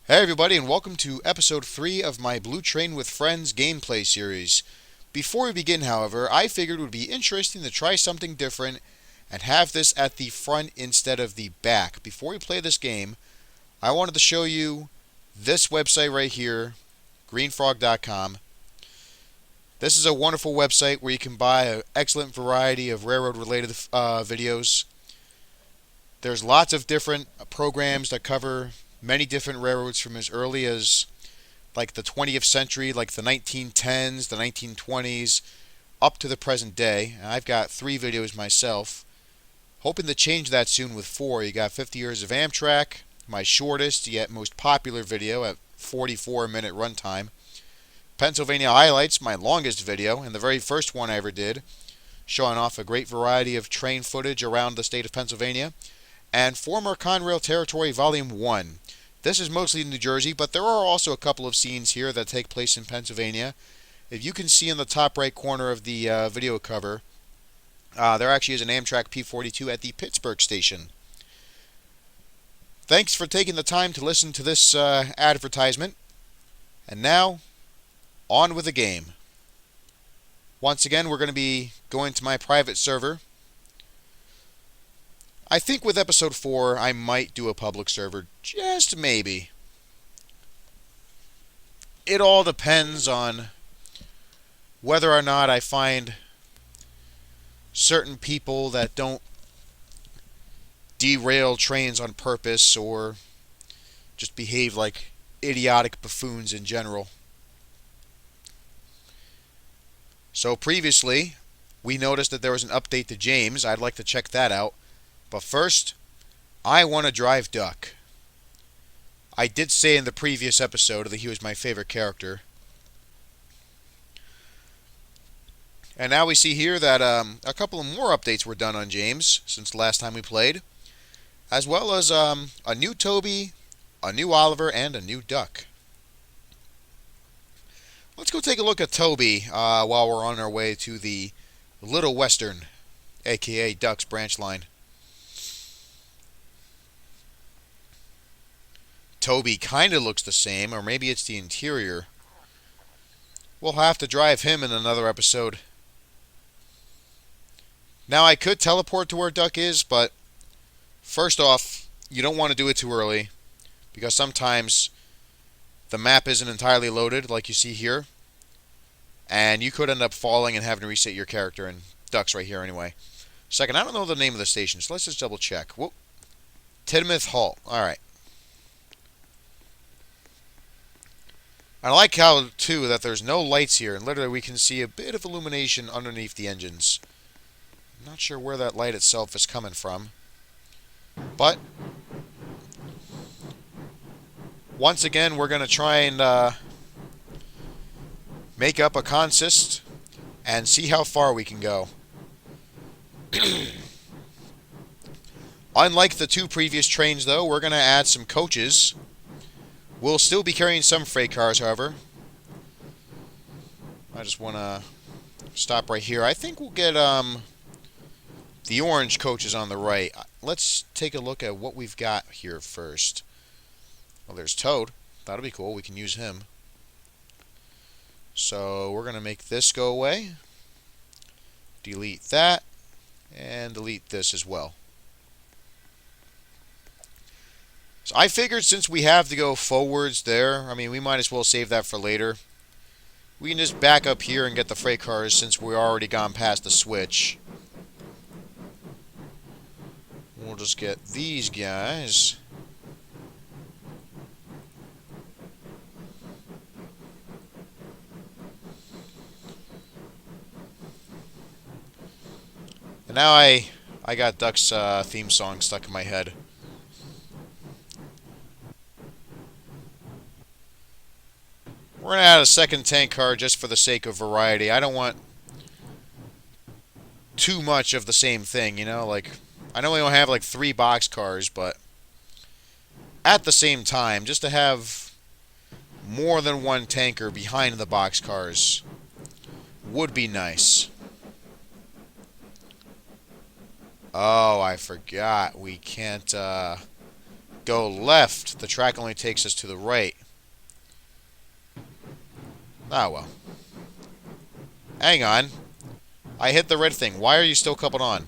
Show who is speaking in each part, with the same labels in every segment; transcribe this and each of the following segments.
Speaker 1: Hey everybody, and welcome to episode 3 of my Blue Train with Friends gameplay series. Before we begin, however, I figured it would be interesting to try something different and have this at the front instead of the back. Before we play this game, I wanted to show you this website right here, greenfrog.com. This is a wonderful website where you can buy an excellent variety of railroad-related videos. There's lots of different programs that cover many different railroads from as early as like the 20th century, like the 1910s, the 1920s, up to the present day. And I've got 3 videos myself. Hoping to change that soon with 4. You got 50 Years of Amtrak, my shortest yet most popular video at 44-minute runtime. Pennsylvania Highlights, my longest video, and the very first one I ever did, showing off a great variety of train footage around the state of Pennsylvania. And Former Conrail Territory Volume 1. This is mostly New Jersey, but there are also a couple of scenes here that take place in Pennsylvania. If you can see in the top right corner of the video cover, there actually is an Amtrak P42 at the Pittsburgh station. Thanks for taking the time to listen to this advertisement. And now, on with the game. Once again, we're going to be going to my private server. I think with episode 4, I might do a public server, just maybe. It all depends on whether or not I find certain people that don't derail trains on purpose or just behave like idiotic buffoons in general. So previously, we noticed that there was an update to James. I'd like to check that out. But first, I want to drive Duck. I did say in the previous episode that he was my favorite character. And now we see here that a couple of more updates were done on James since the last time we played. As well as a new Toby, a new Oliver, and a new Duck. Let's go take a look at Toby while we're on our way to the Little Western, aka Duck's branch line. Toby kind of looks the same, or maybe it's the interior. We'll have to drive him in another episode. Now, I could teleport to where Duck is, but first off, you don't want to do it too early, because sometimes the map isn't entirely loaded, like you see here, and you could end up falling and having to reset your character, and Duck's right here anyway. Second, I don't know the name of the station, so let's just double check. Whoop. Tidmouth Halt. Alright. I like how, too, that there's no lights here, and literally we can see a bit of illumination underneath the engines. I'm not sure where that light itself is coming from. But, once again, we're going to try and make up a consist and see how far we can go. Unlike the 2 previous trains, though, we're going to add some coaches. We'll still be carrying some freight cars, however. I just want to stop right here. I think we'll get the orange coaches on the right. Let's take a look at what we've got here first. Well, there's Toad. That'll be cool. We can use him. So we're going to make this go away. Delete that. And delete this as well. So I figured since we have to go forwards there, I mean, we might as well save that for later. We can just back up here and get the freight cars since we're already gone past the switch. We'll just get these guys. And now I got Duck's theme song stuck in my head. We're going to add a second tank car just for the sake of variety. I don't want too much of the same thing, you know? Like, I know we don't have like 3 box cars, but at the same time, just to have more than one tanker behind the box cars would be nice. Oh, I forgot. We can't go left. The track only takes us to the right. Ah, well. Hang on. I hit the red thing. Why are you still coupled on?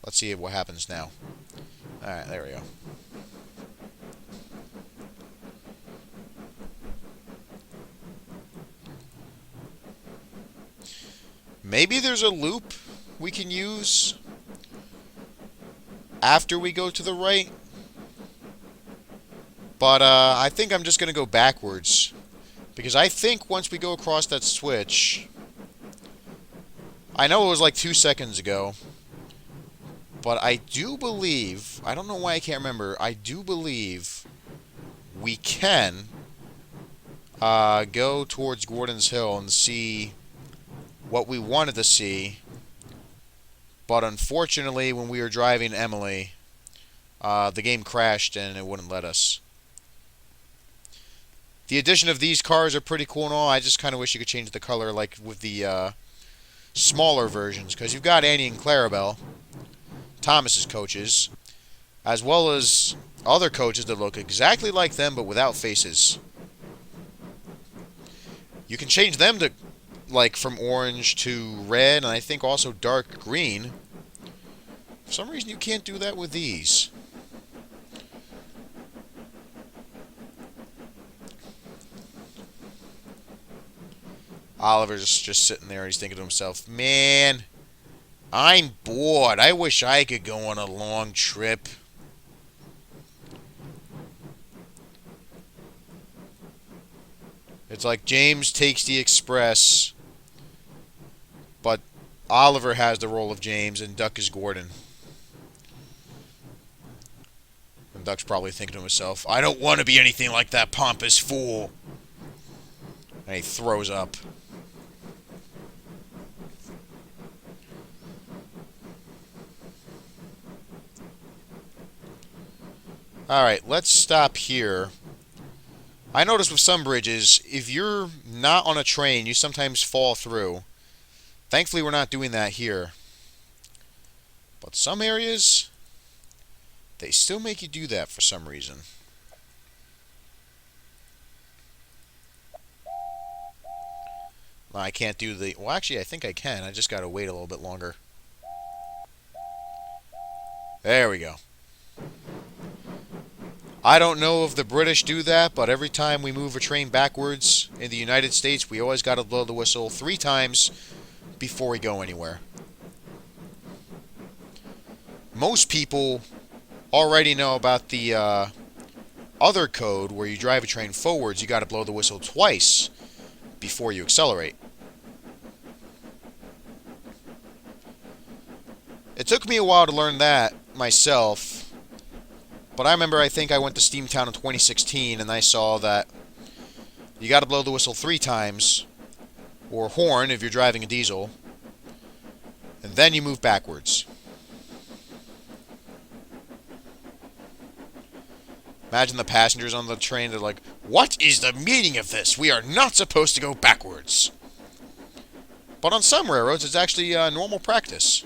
Speaker 1: Let's see what happens now. Alright, there we go. Maybe there's a loop we can use after we go to the right. But I think I'm just going to go backwards. Because I think once we go across that switch... I know it was like 2 seconds ago. But I do believe... I don't know why I can't remember. I do believe we can go towards Gordon's Hill and see what we wanted to see. But unfortunately, when we were driving Emily, the game crashed and it wouldn't let us. The addition of these cars are pretty cool and all. I just kind of wish you could change the color like with the smaller versions. Because you've got Annie and Clarabelle, Thomas's coaches, as well as other coaches that look exactly like them but without faces. You can change them to like from orange to red, and I think also dark green. For some reason you can't do that with these. Oliver's just sitting there. He's thinking to himself, man, I'm bored. I wish I could go on a long trip. It's like James takes the express, but Oliver has the role of James and Duck is Gordon. And Duck's probably thinking to himself, I don't want to be anything like that pompous fool. And he throws up. Alright, let's stop here. I notice with some bridges, if you're not on a train, you sometimes fall through. Thankfully, we're not doing that here. But some areas, they still make you do that for some reason. I can't do the... Well, actually, I think I can. I just gotta wait a little bit longer. There we go. I don't know if the British do that, but every time we move a train backwards in the United States, we always got to blow the whistle 3 times before we go anywhere. Most people already know about the other code where you drive a train forwards, you got to blow the whistle twice before you accelerate. It took me a while to learn that myself. But I remember, I think I went to Steamtown in 2016, and I saw that you got to blow the whistle 3 times, or horn if you're driving a diesel, and then you move backwards. Imagine the passengers on the train, they're like, what is the meaning of this? We are not supposed to go backwards. But on some railroads, it's actually normal practice.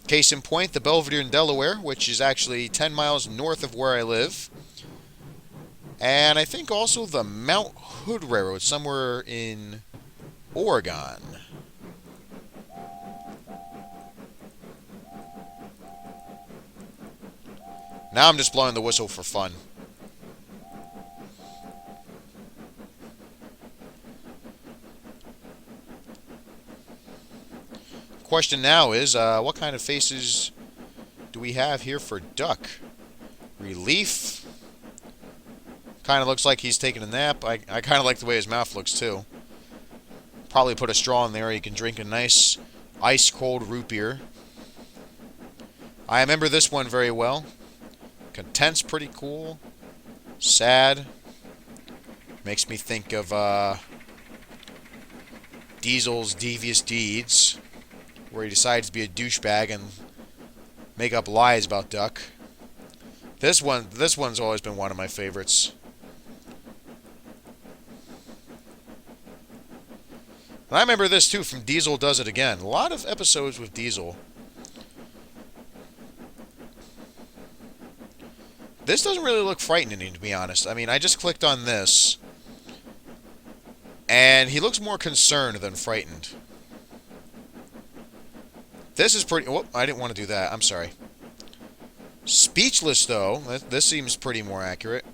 Speaker 1: Case in point, the Belvedere in Delaware, which is actually 10 miles north of where I live. And I think also the Mount Hood Railroad, somewhere in Oregon. Now I'm just blowing the whistle for fun. Question now is, what kind of faces do we have here for Duck? Relief. Kind of looks like he's taking a nap. I kind of like the way his mouth looks, too. Probably put a straw in there. You can drink a nice ice-cold root beer. I remember this one very well. Content's pretty cool. Sad. Makes me think of Diesel's Devious Deeds, where he decides to be a douchebag and make up lies about Duck. This one's always been one of my favorites. And I remember this too from Diesel Does It Again. A lot of episodes with Diesel. This doesn't really look frightening, to be honest. I mean, I just clicked on this, and he looks more concerned than frightened. This is pretty... Whoop, I didn't want to do that. I'm sorry. Speechless, though. This seems pretty more accurate.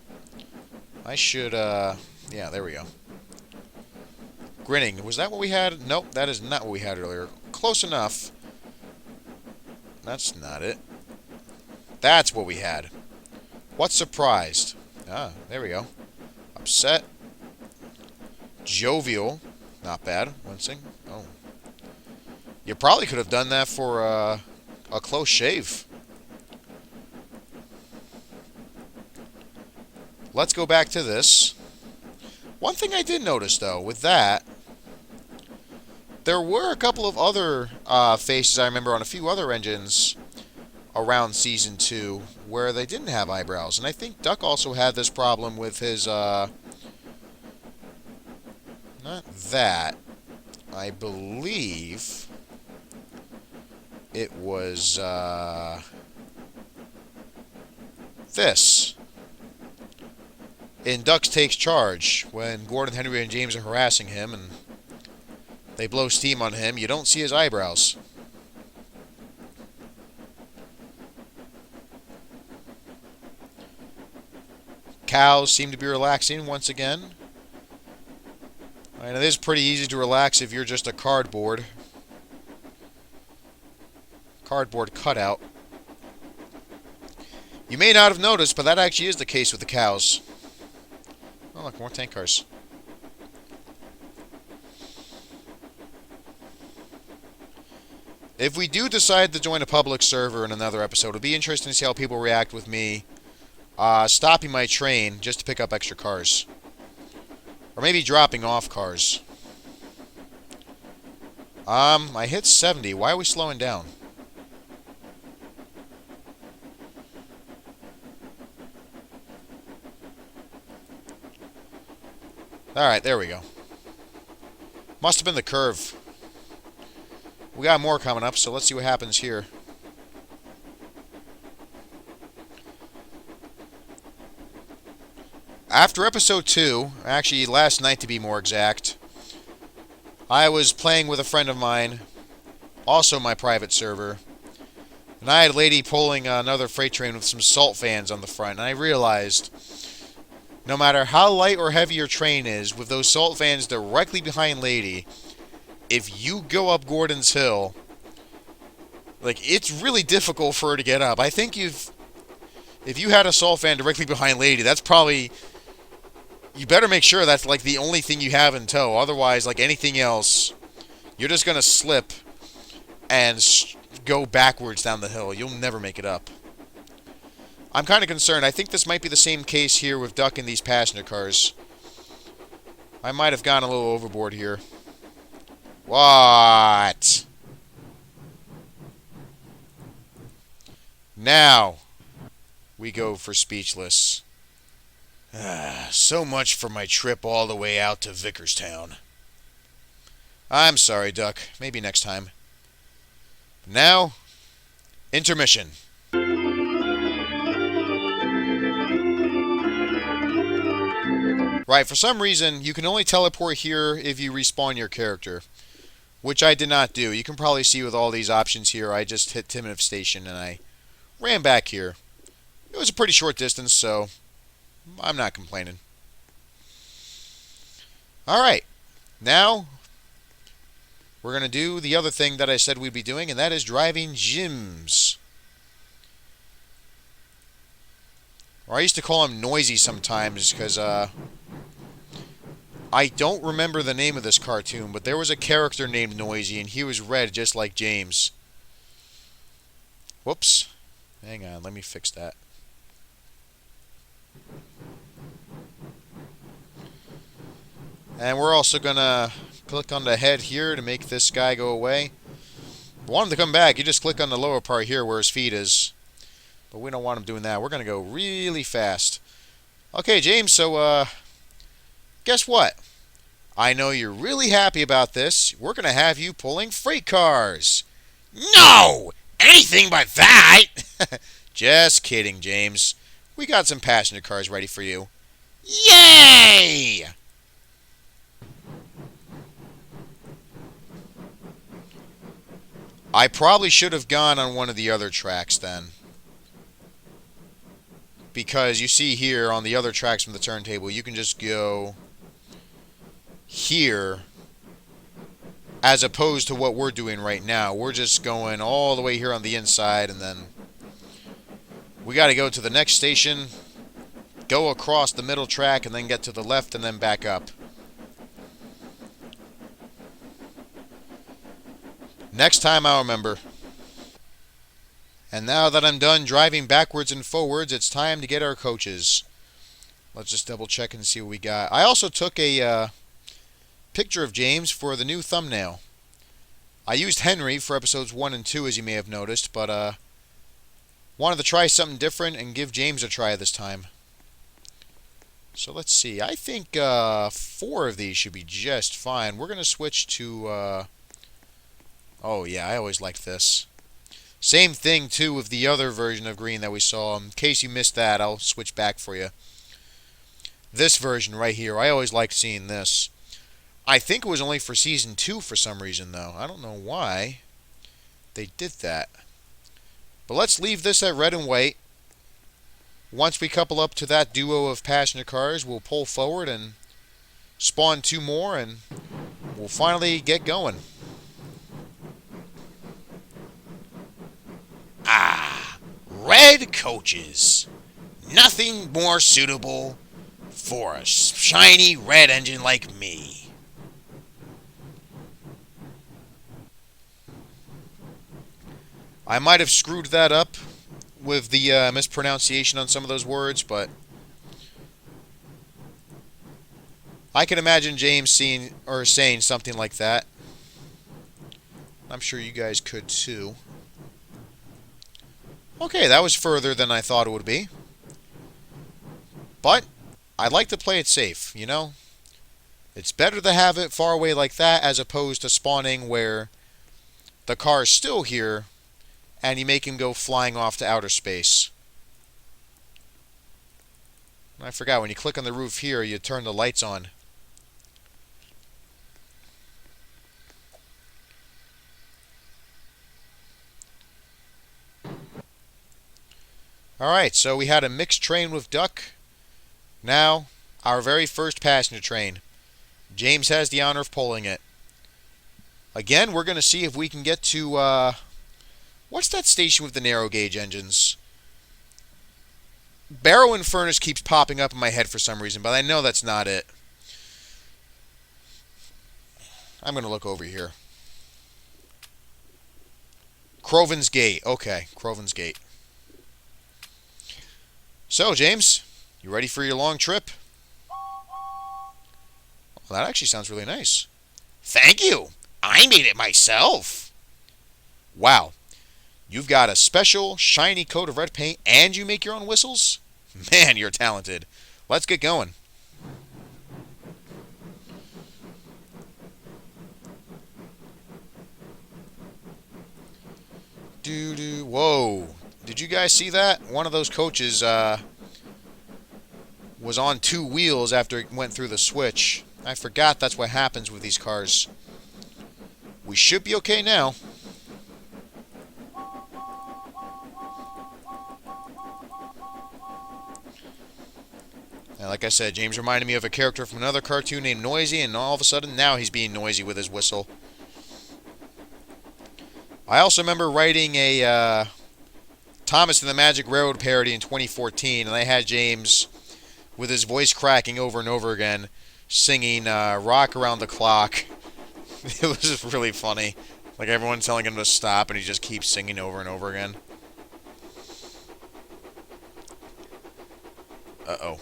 Speaker 1: I should, yeah, there we go. Grinning. Was that what we had? Nope, that is not what we had earlier. Close enough. That's not it. That's what we had. What's surprised? Ah, there we go. Upset. Jovial. Not bad. Wincing. Oh. You probably could have done that for a close shave. Let's go back to this. One thing I did notice, though, with that, there were a couple of other faces I remember on a few other engines around Season 2 where they didn't have eyebrows. And I think Duck also had this problem with his, not that. I believe it was, this. In Ducks Takes Charge, when Gordon, Henry, and James are harassing him and they blow steam on him, you don't see his eyebrows. Cows seem to be relaxing once again. And it is pretty easy to relax if you're just a cardboard cutout. You may not have noticed, but that actually is the case with the cows. Oh, look, more tank cars. If we do decide to join a public server in another episode, it'll be interesting to see how people react with me stopping my train just to pick up extra cars. Or maybe dropping off cars. I hit 70. Why are we slowing down? Alright, there we go. Must have been the curve. We got more coming up, so let's see what happens here. After episode 2, actually last night to be more exact, I was playing with a friend of mine, also my private server, and I had a lady pulling another freight train with some salt fans on the front, and I realized no matter how light or heavy your train is, with those salt fans directly behind Lady, if you go up Gordon's Hill, like, it's really difficult for her to get up. I think if you had a salt fan directly behind Lady, that's probably... You better make sure that's, like, the only thing you have in tow. Otherwise, like anything else, you're just going to slip and go backwards down the hill. You'll never make it up. I'm kind of concerned. I think this might be the same case here with Duck in these passenger cars. I might have gone a little overboard here. What? Now, we go for Speechless. So much for my trip all the way out to Vickerstown. I'm sorry, Duck. Maybe next time. Now, intermission. Right, for some reason, you can only teleport here if you respawn your character, which I did not do. You can probably see with all these options here, I just hit Timoth Station and I ran back here. It was a pretty short distance, so I'm not complaining. Alright, now we're going to do the other thing that I said we'd be doing, and that is driving gyms. Or I used to call him Noisy sometimes, because I don't remember the name of this cartoon, but there was a character named Noisy, and he was red just like James. Whoops. Hang on, let me fix that. And we're also going to click on the head here to make this guy go away. If you want him to come back, you just click on the lower part here where his feet is. But we don't want him doing that. We're going to go really fast. Okay, James, so, guess what? I know you're really happy about this. We're going to have you pulling freight cars. No! Anything but that! Just kidding, James. we got some passenger cars ready for you. Yay! I probably should have gone on one of the other tracks then. Because you see here on the other tracks from the turntable, you can just go here as opposed to what we're doing right now. We're just going all the way here on the inside, and then we got to go to the next station, go across the middle track, and then get to the left and then back up. Next time I'll remember. And now that I'm done driving backwards and forwards, it's time to get our coaches. Let's just double check and see what we got. I also took a picture of James for the new thumbnail. I used Henry for episodes 1 and 2, as you may have noticed, but wanted to try something different and give James a try this time. So let's see. I think 4 of these should be just fine. We're going to switch to... oh, yeah, I always liked this. Same thing, too, with the other version of green that we saw. In case you missed that, I'll switch back for you. This version right here, I always liked seeing this. I think it was only for Season 2 for some reason, though. I don't know why they did that. But let's leave this at red and white. Once we couple up to that duo of passenger cars, we'll pull forward and spawn 2 more, and we'll finally get going. Ah, red coaches. Nothing more suitable for a shiny red engine like me. I might have screwed that up with the mispronunciation on some of those words, but I can imagine James seeing or saying something like that. I'm sure you guys could too. Okay, that was further than I thought it would be. But I'd like to play it safe, you know? It's better to have it far away like that as opposed to spawning where the car's still here and you make him go flying off to outer space. I forgot, when you click on the roof here, you turn the lights on. Alright, so we had a mixed train with Duck. Now, our very first passenger train. James has the honor of pulling it. Again, we're going to see if we can get to, what's that station with the narrow gauge engines? Barrow and Furnace keeps popping up in my head for some reason, but I know that's not it. I'm going to look over here. Croven's Gate. Okay, Croven's Gate. So, James, you ready for your long trip? Well, that actually sounds really nice. Thank you. I made it myself. Wow. You've got a special, shiny coat of red paint, and you make your own whistles? Man, you're talented. Let's get going. Doo-doo. Whoa. Did you guys see that? One of those coaches was on 2 wheels after it went through the switch. I forgot that's what happens with these cars. We should be okay now. And like I said, James reminded me of a character from another cartoon named Noisy, and all of a sudden now he's being noisy with his whistle. I also remember writing a Thomas and the Magic Railroad parody in 2014, and I had James with his voice cracking over and over again singing Rock Around the Clock. It was just really funny. Like everyone's telling him to stop and he just keeps singing over and over again. Uh-oh.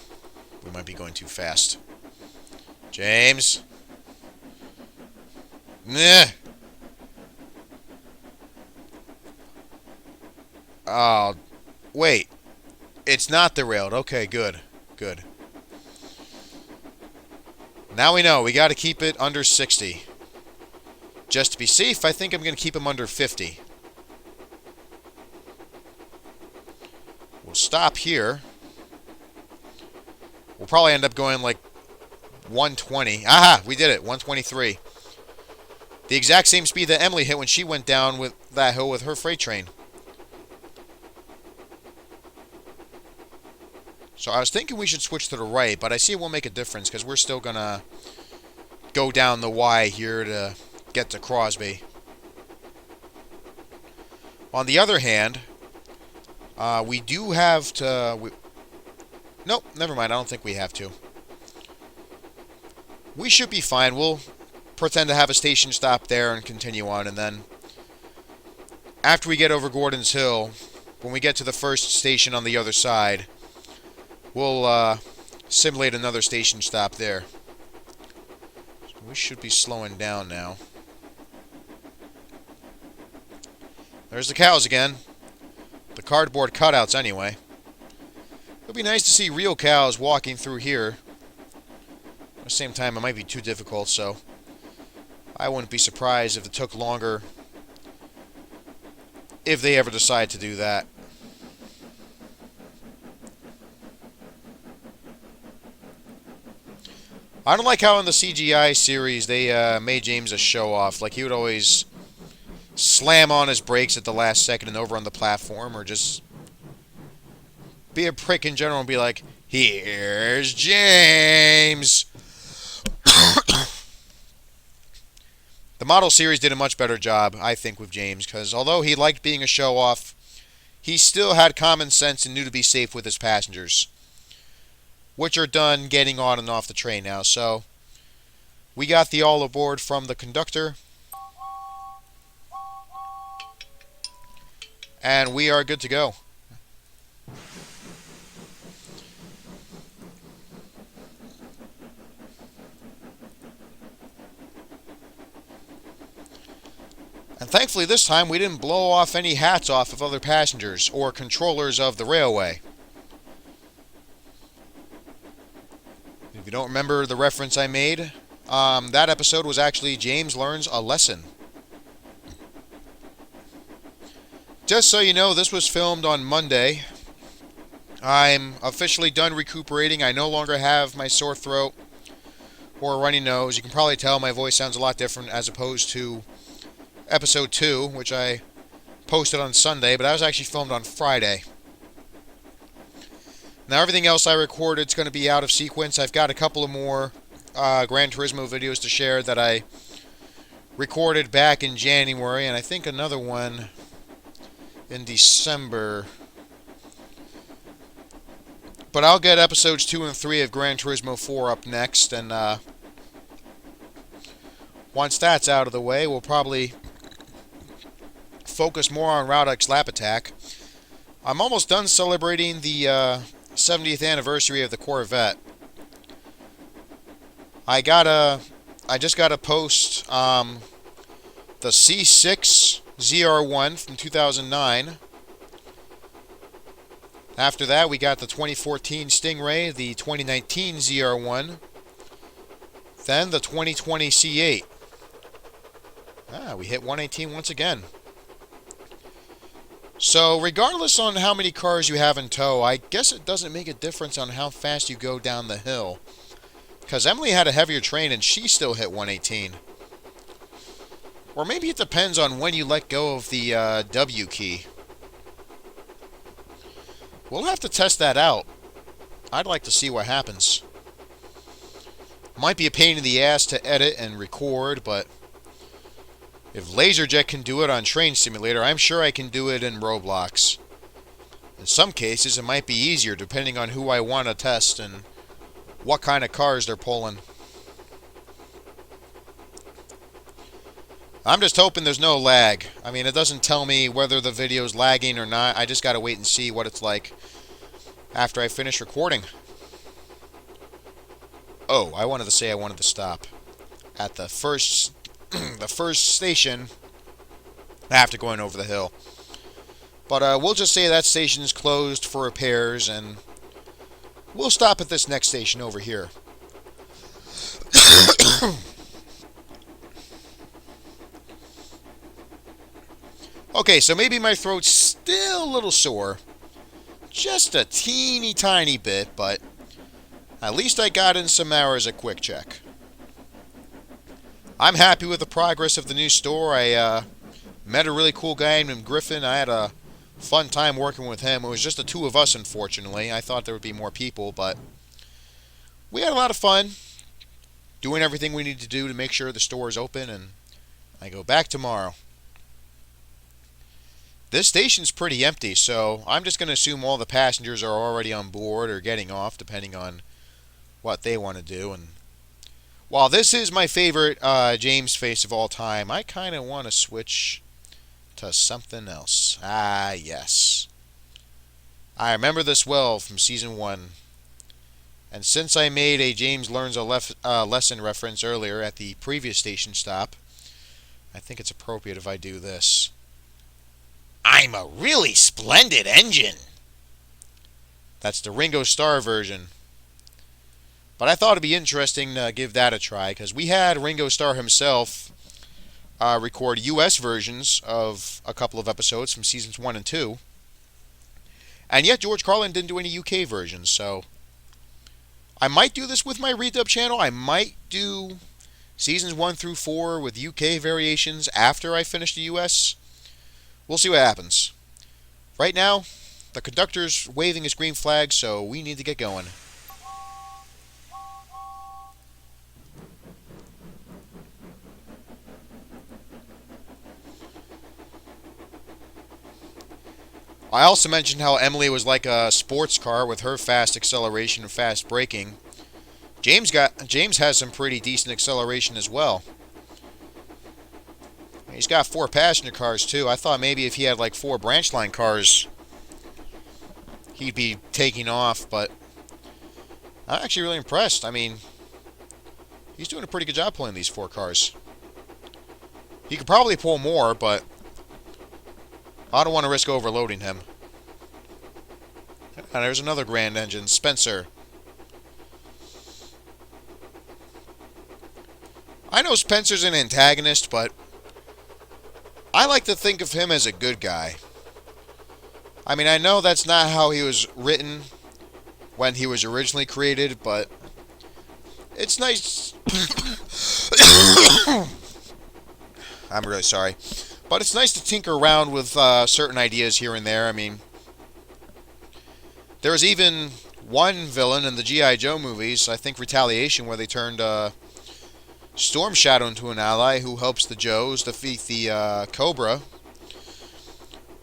Speaker 1: We might be going too fast. James. Nah. Oh, wait. It's not derailed. Okay, good. Good. Now we know. We got to keep it under 60. Just to be safe, I think I'm going to keep him under 50. We'll stop here. probably end up going like 120. Aha! We did it. 123. The exact same speed that Emily hit when she went down with that hill with her freight train. So I was thinking we should switch to the right, but I see it won't make a difference because we're still going to go down the Y here to get to Crosby. On the other hand, we do have to... Nope, never mind. I don't think we have to. We should be fine. We'll pretend to have a station stop there and continue on, and then after we get over Gordon's Hill, when we get to the first station on the other side, we'll simulate another station stop there. So we should be slowing down now. There's the cows again. The cardboard cutouts anyway. It'll be nice to see real cows walking through here. At the same time, it might be too difficult, so I wouldn't be surprised if it took longer if they ever decide to do that. I don't like how in the CGI series they made James a show-off. Like, he would always slam on his brakes at the last second and over on the platform, or just be a prick in general and be like, "Here's James!" The model series did a much better job, I think, with James, because although he liked being a show-off, he still had common sense and knew to be safe with his passengers, which are done getting on and off the train now. So we got the all aboard from the conductor, and we are good to go. And thankfully this time we didn't blow off any hats off of other passengers or controllers of the railway. If you don't remember the reference I made, that episode was actually James Learns a Lesson. Just so you know, this was filmed on Monday. I'm officially done recuperating. I no longer have my sore throat or a runny nose. You can probably tell my voice sounds a lot different as opposed to episode 2, which I posted on Sunday, but that was actually filmed on Friday. Now everything else I recorded is going to be out of sequence. I've got a couple of more Gran Turismo videos to share that I recorded back in January, and I think another one in December. But I'll get episodes 2 and 3 of Gran Turismo 4 up next, and once that's out of the way, we'll probably focus more on Route X Lap Attack. I'm almost done celebrating the 70th anniversary of the Corvette. I just got to post the C6 ZR1 from 2009. After that, we got the 2014 Stingray, the 2019 ZR1, then the 2020 C8. We hit 118 once again. So, regardless on how many cars you have in tow, I guess it doesn't make a difference on how fast you go down the hill. Because Emily had a heavier train and she still hit 118. Or maybe it depends on when you let go of the W key. We'll have to test that out. I'd like to see what happens. Might be a pain in the ass to edit and record, but if LaserJet can do it on Train Simulator, I'm sure I can do it in Roblox. In some cases, it might be easier depending on who I want to test and what kind of cars they're pulling. I'm just hoping there's no lag. I mean, it doesn't tell me whether the video's lagging or not. I just gotta wait and see what it's like after I finish recording. Oh, I wanted to stop at the first station after going over the hill. But we'll just say that station is closed for repairs, and we'll stop at this next station over here. Okay, so maybe my throat's still a little sore. Just a teeny tiny bit, but At least I got in some hours at Quick Check. I'm happy with the progress of the new store. I met a really cool guy named Griffin. I had a fun time working with him. It was just the two of us, unfortunately. I thought there would be more people, but we had a lot of fun doing everything we need to do to make sure the store is open, and I go back tomorrow. This station's pretty empty, so I'm just going to assume all the passengers are already on board or getting off, depending on what they want to do. And while this is my favorite James face of all time, I kind of want to switch to something else. Ah, yes. I remember this well from Season 1. And since I made a James Learns a Lesson reference earlier at the previous station stop, I think it's appropriate if I do this. I'm a really splendid engine. That's the Ringo Starr version. But I thought it'd be interesting to give that a try, because we had Ringo Starr himself record US versions of a couple of episodes from seasons 1 and 2. And yet George Carlin didn't do any UK versions, so I might do this with my redub channel. I might do seasons 1 through 4 with UK variations after I finish the US. We'll see what happens. Right now, the conductor's waving his green flag, so we need to get going. I also mentioned how Emily was like a sports car with her fast acceleration and fast braking. James has some pretty decent acceleration as well. He's got 4 passenger cars too. I thought maybe if he had like 4 branch line cars, he'd be taking off, but I'm actually really impressed. I mean, he's doing a pretty good job pulling these 4 cars. He could probably pull more, but I don't want to risk overloading him. And there's another grand engine, Spencer. I know Spencer's an antagonist, but I like to think of him as a good guy. I mean, I know that's not how he was written when he was originally created, but it's nice. I'm really sorry. But it's nice to tinker around with certain ideas here and there. I mean, there was even one villain in the G.I. Joe movies, I think Retaliation, where they turned Storm Shadow into an ally who helps the Joes defeat the Cobra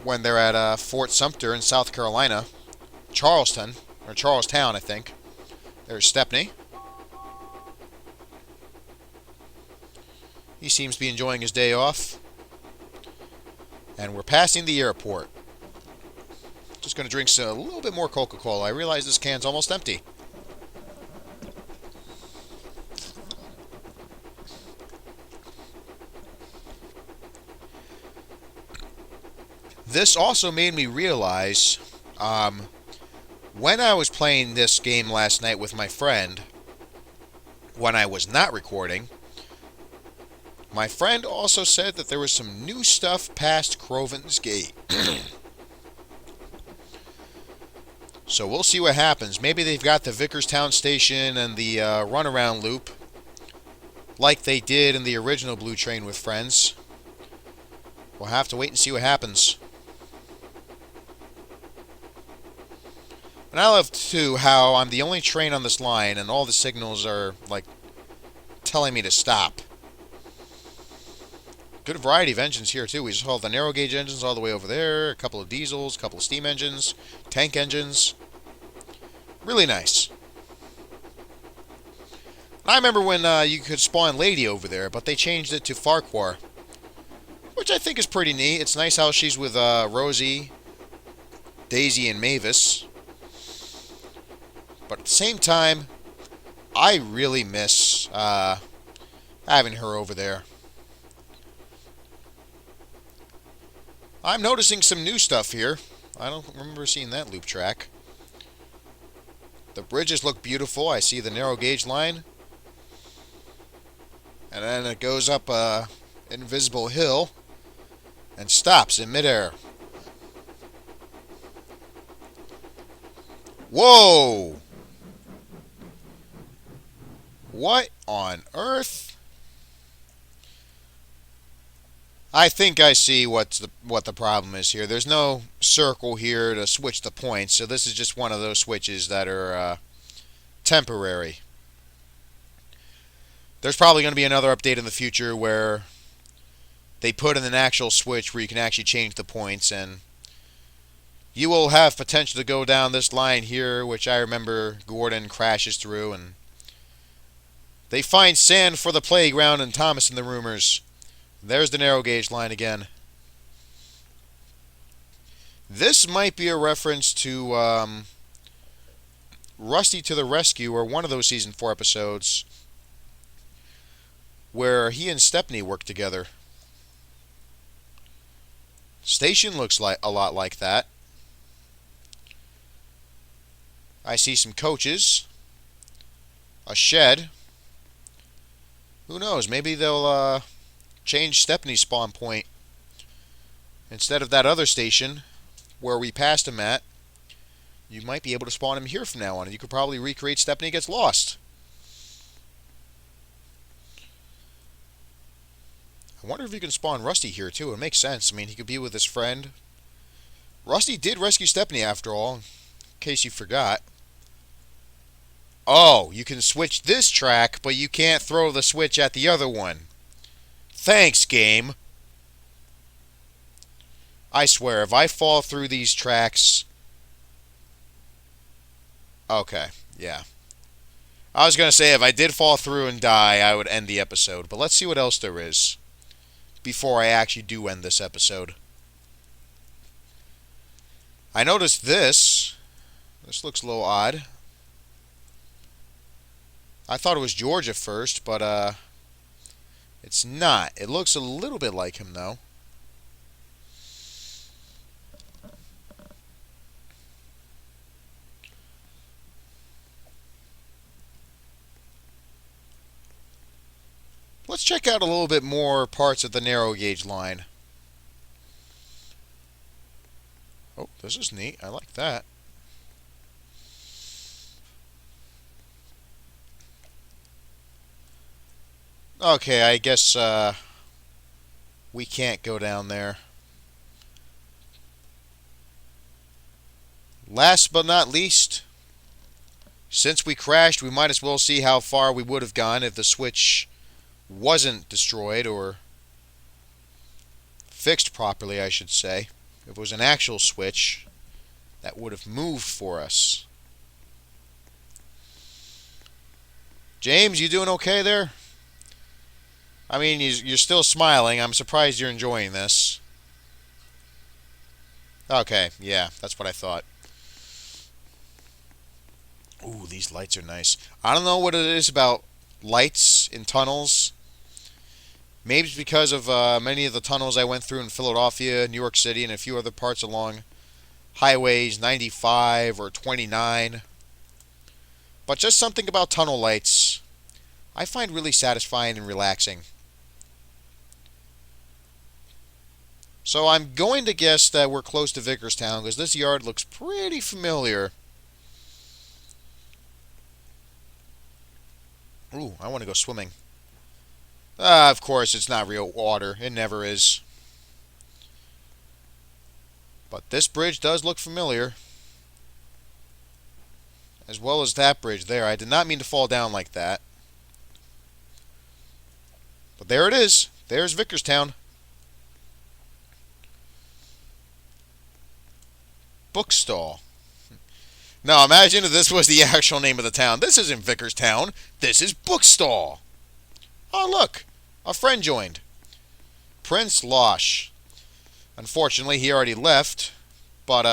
Speaker 1: when they're at Fort Sumter in South Carolina. Charlestown, I think. There's Stepney. He seems to be enjoying his day off. And we're passing the airport. Just going to drink a little bit more Coca-Cola. I realize this can's almost empty. This also made me realize, when I was playing this game last night with my friend, when I was not recording, my friend also said that there was some new stuff past Crovan's Gate. So we'll see what happens. Maybe they've got the Vickerstown station and the runaround loop like they did in the original Blue Train with Friends. We'll have to wait and see what happens. And I love, too, how I'm the only train on this line and all the signals are, like, telling me to stop. Good variety of engines here, too. We just hauled the narrow gauge engines all the way over there, a couple of diesels, a couple of steam engines, tank engines. Really nice. I remember when you could spawn Lady over there, but they changed it to Farquhar, which I think is pretty neat. It's nice how she's with Rosie, Daisy, and Mavis. But at the same time, I really miss having her over there. I'm noticing some new stuff here. I don't remember seeing that loop track. The bridges look beautiful. I see the narrow gauge line. And then it goes up an invisible hill and stops in midair. Whoa! What on earth? I think I see what the problem is here. There's no circle here to switch the points, so this is just one of those switches that are temporary. There's probably going to be another update in the future where they put in an actual switch where you can actually change the points, and you will have potential to go down this line here, which I remember Gordon crashes through, and they find sand for the playground and Thomas in the rumors. There's the narrow gauge line again. This might be a reference to Rusty to the Rescue, or one of those Season 4 episodes where he and Stepney work together. Station looks like a lot like that. I see some coaches. A shed. Who knows? Maybe they'll change Stepney's spawn point. Instead of that other station where we passed him at, you might be able to spawn him here from now on. And you could probably recreate Stepney Gets Lost. I wonder if you can spawn Rusty here too. It makes sense. I mean, he could be with his friend. Rusty did rescue Stepney after all, in case you forgot. Oh, you can switch this track, but you can't throw the switch at the other one. Thanks, game. I swear, if I fall through these tracks... Okay, yeah. I was going to say, if I did fall through and die, I would end the episode. But let's see what else there is before I actually do end this episode. I noticed this. This looks a little odd. I thought it was George at first, but it's not. It looks a little bit like him, though. Let's check out a little bit more parts of the narrow gauge line. Oh, this is neat. I like that. Okay, I guess we can't go down there. Last but not least, since we crashed, we might as well see how far we would have gone if the switch wasn't destroyed, or fixed properly, I should say. If it was an actual switch that would have moved for us. James, you doing okay there? I mean, you're still smiling. I'm surprised you're enjoying this. Okay, yeah, that's what I thought. Ooh, these lights are nice. I don't know what it is about lights in tunnels. Maybe it's because of many of the tunnels I went through in Philadelphia, New York City, and a few other parts along highways 95 or 29. But just something about tunnel lights I find really satisfying and relaxing. So I'm going to guess that we're close to Vickerstown, because this yard looks pretty familiar. Ooh, I want to go swimming. Of course, it's not real water. It never is. But this bridge does look familiar. As well as that bridge there. I did not mean to fall down like that. But there it is. There's Vickerstown. Bookstall. Now imagine if this was the actual name of the town. This isn't Vickerstown. This is Bookstall. Oh, look. A friend joined. Prince Losh. Unfortunately, he already left. But,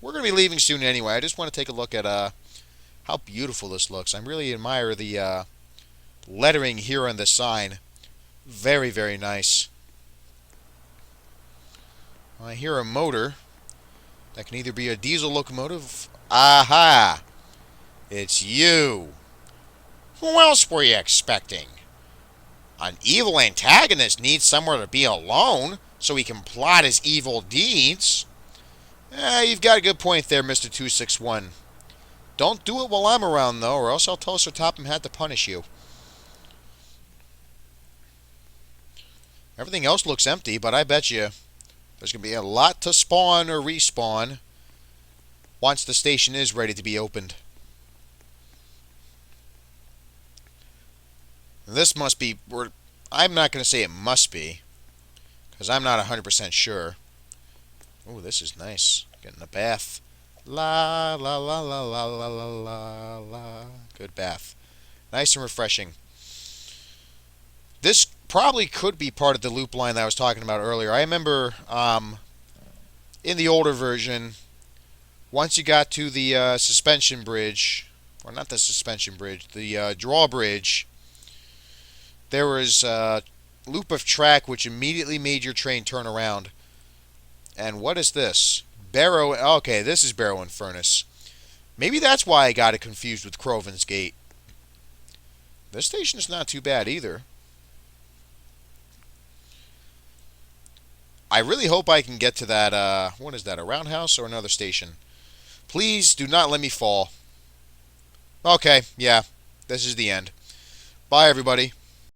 Speaker 1: we're going to be leaving soon anyway. I just want to take a look at, how beautiful this looks. I really admire the, lettering here on the sign. Very, very nice. I hear a motor. That can either be a diesel locomotive. Aha! It's you. Who else were you expecting? An evil antagonist needs somewhere to be alone so he can plot his evil deeds. You've got a good point there, Mr. 261. Don't do it while I'm around, though, or else I'll tell Sir Topham Hatt to punish you. Everything else looks empty, but I bet you there's going to be a lot to spawn or respawn once the station is ready to be opened. This must be... I'm not going to say it must be, because I'm not 100% sure. Oh, this is nice. Getting a bath. La, la, la, la, la, la, la, la, la. Good bath. Nice and refreshing. This probably could be part of the loop line that I was talking about earlier. I remember in the older version, once you got to the suspension bridge, or not the suspension bridge, the drawbridge, there was a loop of track which immediately made your train turn around. And what is this? Barrow. Okay, this is Barrow and Furnace. Maybe that's why I got it confused with Croven's Gate. This station is not too bad either. I really hope I can get to that, what is that, a roundhouse or another station? Please do not let me fall. Okay, yeah, this is the end. Bye, everybody.